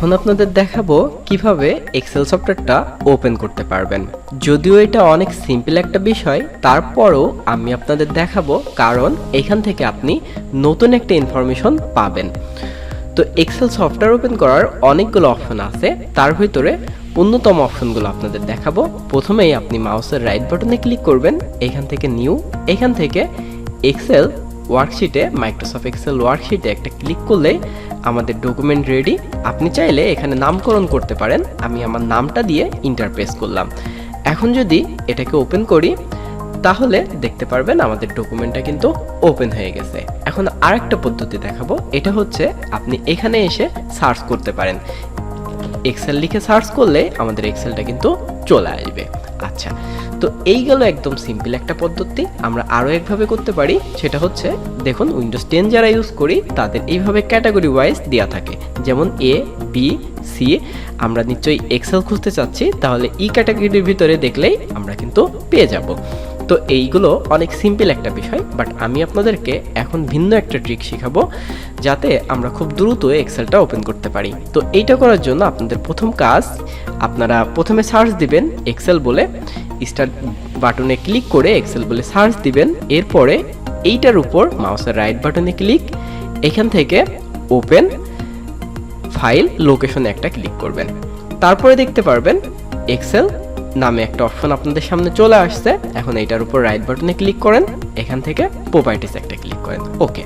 এখন আপনাদের দেখাবো কিভাবে এক্সেল সফটওয়্যারটা ওপেন করতে পারবেন। যদিও এটা অনেক সিম্পল একটা বিষয়, তারপরও আমি আপনাদের দেখাবো, কারণ এখান থেকে আপনি নতুন একটা ইনফরমেশন পাবেন। তো এক্সেল সফটওয়্যার ওপেন করার অনেকগুলো অপশন আছে, তার ভিতরে অন্যতম অপশনগুলো আপনাদের দেখাবো। প্রথমেই আপনি মাউসের রাইট বাটনে ক্লিক করবেন, এখান থেকে নিউ, এখান থেকে এক্সেল ওয়ার্কশিটে, মাইক্রোসফট এক্সেল ওয়ার্কশিটে একটা ক্লিক করলে আমাদের ডকুমেন্ট রেডি। আপনি চাইলে এখানে নামকরণ করতে পারেন, আমি আমার নামটা দিয়ে ইন্টারপ্রেস করলাম। এখন যদি এটাকে ওপেন করি তাহলে দেখতে পারবেন আমাদের ডকুমেন্টটা কিন্তু ওপেন হয়ে গেছে। এখন আরেকটা পদ্ধতি দেখাবো, এটা হচ্ছে আপনি এখানে এসে সার্চ করতে পারেন। এক্সেল লিখে সার্চ করলে আমাদের এক্সেলটা কিন্তু চলে আসবে। আচ্ছা, তো এই গেল একদম সিম্পল একটা পদ্ধতি। আমরা আরও একভাবে করতে পারি, সেটা হচ্ছে দেখুন উইন্ডোজ 10 যারা ইউজ করি তাদের এইভাবে ক্যাটাগরি ওয়াইজ দেওয়া থাকে, যেমন এ, বি, সি। আমরা নিশ্চয়ই এক্সেল খুঁজতে চাচ্ছি, তাহলে ই ক্যাটাগরির ভিতরে দেখলেই আমরা কিন্তু পেয়ে যাব। তো এইগুলো অনেক সিম্পল একটা বিষয়, বাট আমি আপনাদেরকে এখন ভিন্ন একটা ট্রিক শেখাবো যাতে আমরা খুব দ্রুত এক্সেলটা ওপেন করতে পারি। তো এইটা করার জন্য আপনাদের প্রথম কাজ, আপনারা প্রথমে সার্চ দিবেন এক্সেল বলে, স্টার্ট বাটনে ক্লিক করে এক্সেল বলে সার্চ দিবেন। এরপরে এইটার উপর মাউসের রাইট বাটনে ক্লিক, এখান থেকে ওপেন ফাইল লোকেশনে একটা ক্লিক করবেন। তারপরে দেখতে পারবেন এক্সেল নামে একটা অপশন আপনাদের সামনে চলে আসছে। এখন এইটার উপর রাইট বাটনে ক্লিক করেন, এখান থেকে প্রপার্টিস একটা ক্লিক করেন। ওকে,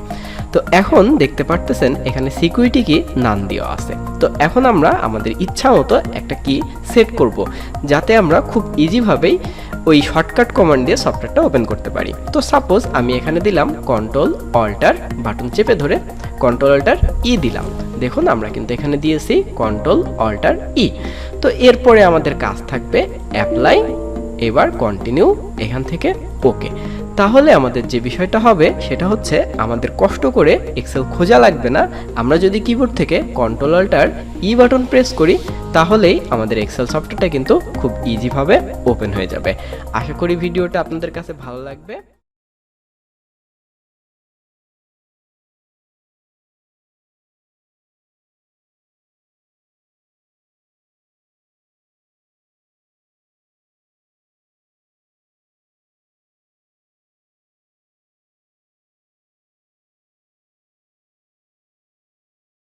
তো এখন দেখতে পারতেছেন এখানে সিকিউরিটি কি নাম দেওয়া আছে। তো এখন আমরা আমাদের ইচ্ছা মতো একটা কি সেট করব, যাতে আমরা খুব ইজিভাবেই ওই শর্টকাট কমান্ড দিয়ে সফটওয়্যারটা ওপেন করতে পারি। তো সাপোজ আমি এখানে দিলাম কন্ট্রোল অল্টার বাটন চেপে ধরে কন্ট্রোল অল্টার ই দিলাম। দেখুন আমরা কিন্তু এখানে দিয়েছি কন্ট্রোল অল্টার ই। তো এরপরে আমাদের কাজ থাকবে অ্যাপ্লাই, এবার কন্টিনিউ, এখান থেকে ওকে। তাহলে আমাদের যে বিষয়টা হবে সেটা হচ্ছে আমাদের কষ্ট করে এক্সেল খোঁজা লাগবে না। আমরা যদি কিবোর্ড থেকে কন্ট্রোল অল্টার ই বাটন প্রেস করি তাহলেই আমাদের এক্সেল সফটওয়্যারটা কিন্তু খুব ইজিভাবে ওপেন হয়ে যাবে। আশা করি ভিডিওটা আপনাদের কাছে ভালো লাগবে।